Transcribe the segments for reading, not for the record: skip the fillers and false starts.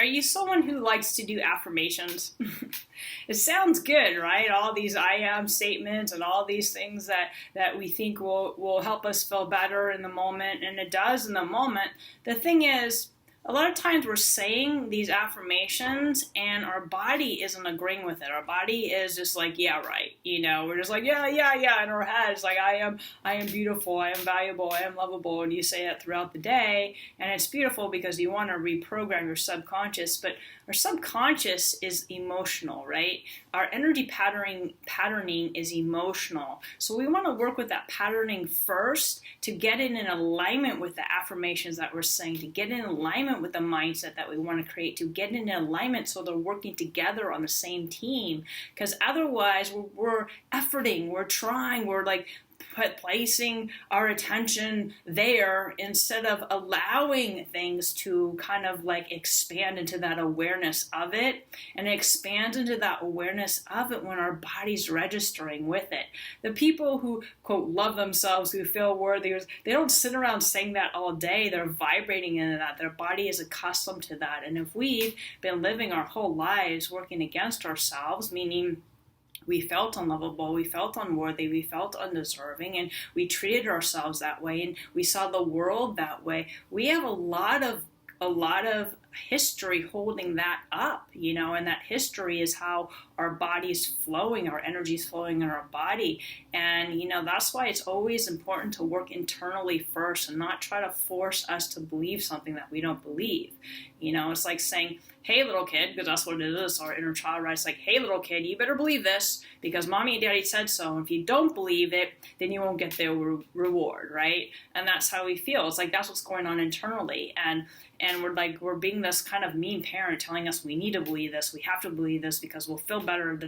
Are you someone who likes to do affirmations? It sounds good, right? All these I am statements and all these things that we think will help us feel better in the moment, and it does in the moment. The thing is, a lot of times we're saying these affirmations and our body isn't agreeing with it. Our body is just like, yeah, right. We're just like, yeah. In our head, it's like, I am beautiful. I am valuable. I am lovable. And you say it throughout the day. And it's beautiful because you want to reprogram your subconscious. But our subconscious is emotional, right? Our energy patterning is emotional. So we want to work with that patterning first to get it in alignment with the affirmations that we're saying, to get in alignment with the mindset that we want to create, to get in alignment so they're working together on the same team. Because otherwise we're efforting, we're trying, we're like placing our attention there instead of allowing things to kind of like expand into that awareness of it. And it expands into that awareness of it when our body's registering with it. The people who, quote, love themselves, who feel worthy, they don't sit around saying that all day. They're vibrating into that. Their body is accustomed to that. And if we've been living our whole lives working against ourselves, meaning we felt unlovable, we felt unworthy, we felt undeserving, and we treated ourselves that way, and we saw the world that way. We have a lot of history holding that up, and that history is how our body's flowing, our energy's flowing in our body. And, that's why it's always important to work internally first and not try to force us to believe something that we don't believe. It's like saying, hey, little kid, because that's what it is, our inner child, right? It's like, hey, little kid, you better believe this because mommy and daddy said so. And if you don't believe it, then you won't get the reward, right? And that's how we feel. It's like, that's what's going on internally. And we're being this kind of mean parent telling us we need to believe this, we have to believe this because we'll feel better,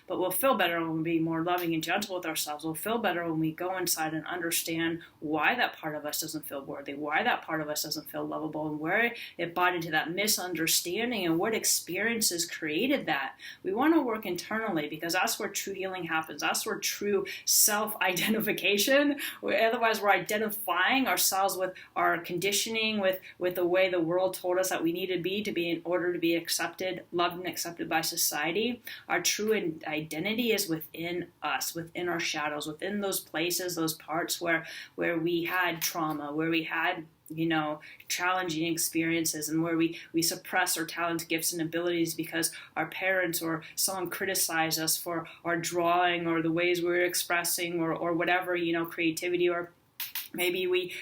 but we'll feel better when we be more loving and gentle with ourselves. We'll feel better when we go inside and understand why that part of us doesn't feel worthy, why that part of us doesn't feel lovable, and where it bought into that misunderstanding and what experiences created that. We want to work internally because that's where true healing happens. That's where true self-identification, otherwise we're identifying ourselves with our conditioning, with the way the world told us that we need to be in order to be accepted, loved, and accepted by society. Our true identity is within us, within our shadows, within those places, those parts where we had trauma, where we had challenging experiences, and where we suppress our talents, gifts, and abilities because our parents or someone criticized us for our drawing or the ways we were expressing or whatever, creativity, or maybe we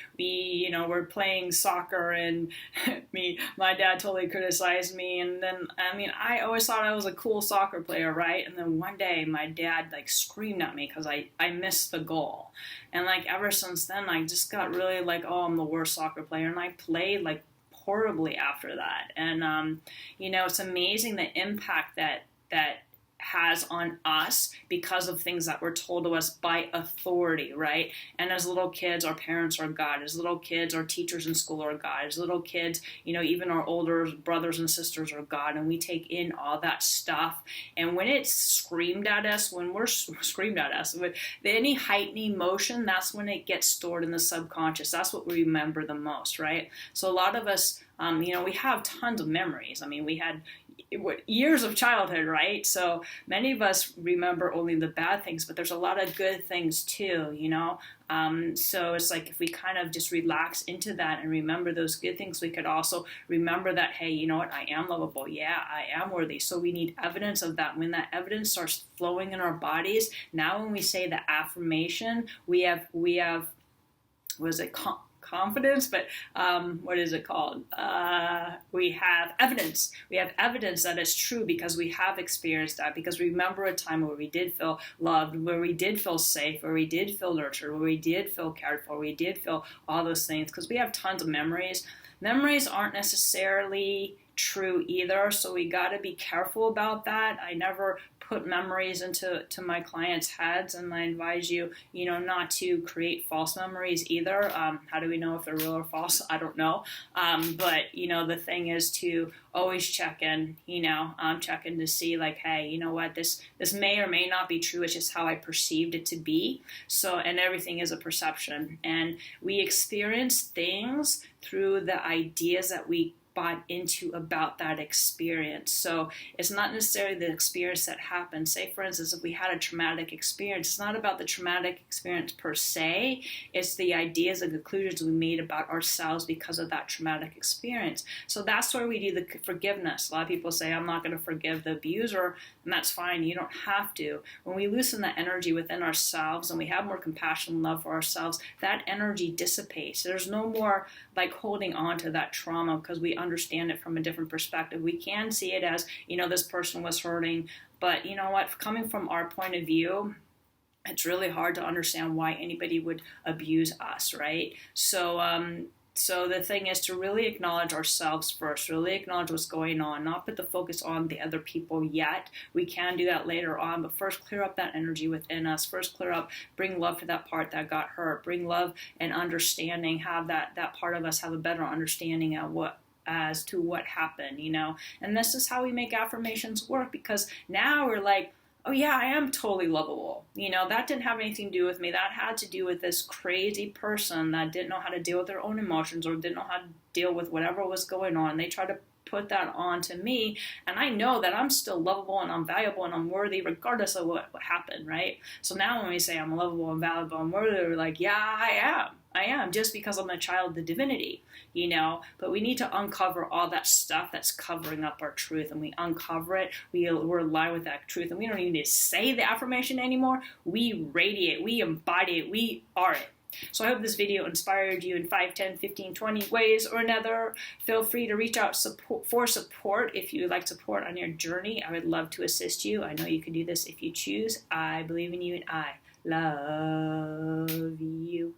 were playing soccer and my dad totally criticized me. And then, I always thought I was a cool soccer player, right? And then one day my dad screamed at me because I missed the goal. And ever since then, I just got really I'm the worst soccer player. And I played horribly after that. And, it's amazing the impact that has on us because of things that were told to us by authority, right? And as little kids, our parents are God. As little kids, our teachers in school are God. As little kids, even our older brothers and sisters are God. And we take in all that stuff. And when it's screamed at us, with any heightened emotion, that's when it gets stored in the subconscious. That's what we remember the most, right? So a lot of us, we have tons of memories. We had years of childhood, right? So many of us remember only the bad things, but there's a lot of good things too, so it's like if we kind of just relax into that and remember those good things, we could also remember that, hey, you know what, I am lovable. Yeah, I am worthy. So we need evidence of that. When that evidence starts flowing in our bodies, now when we say the affirmation, we have what is it called? Confidence, but what is it called? We have evidence. We have evidence that it's true because we have experienced that, because we remember a time where we did feel loved, where we did feel safe, where we did feel nurtured, where we did feel cared for, we did feel all those things, because we have tons of memories. Memories aren't necessarily true either, so we got to be careful about that. I never put memories into my clients' heads, and I advise you, not to create false memories either. How do we know if they're real or false? I don't know. But the thing is to always check in, check in to see hey, you know what, this may or may not be true. It's just how I perceived it to be. So, and everything is a perception, and we experience things through the ideas that we bought into about that experience. So it's not necessarily the experience that happened. Say, for instance, if we had a traumatic experience, it's not about the traumatic experience per se, it's the ideas and conclusions we made about ourselves because of that traumatic experience. So that's where we do the forgiveness. A lot of people say, I'm not going to forgive the abuser, and that's fine. You don't have to. When we loosen the energy within ourselves and we have more compassion and love for ourselves, that energy dissipates. There's no more like holding on to that trauma because we understand it from a different perspective. We can see it as, this person was hurting, but you know what? Coming from our point of view, it's really hard to understand why anybody would abuse us, right? So the thing is to really acknowledge ourselves first, really acknowledge what's going on, not put the focus on the other people yet. We can do that later on, but first clear up that energy within us. First clear up, bring love to that part that got hurt. Bring love and understanding, have that part of us have a better understanding as to what happened, And this is how we make affirmations work, because now we're like, oh yeah, I am totally lovable. That didn't have anything to do with me. That had to do with this crazy person that didn't know how to deal with their own emotions or didn't know how to deal with whatever was going on. They tried to put that on to me, and I know that I'm still lovable and I'm valuable and I'm worthy regardless of what happened, right? So now when we say I'm lovable and valuable and worthy, we're like, yeah, I am, just because I'm a child of the divinity, but we need to uncover all that stuff that's covering up our truth, and we uncover it, we're aligned with that truth, and we don't even need to say the affirmation anymore. We radiate, we embody it, we are it. So I hope this video inspired you in 5, 10, 15, 20 ways or another. Feel free to reach out for support if you would like support on your journey. I would love to assist you. I know you can do this if you choose. I believe in you and I love you.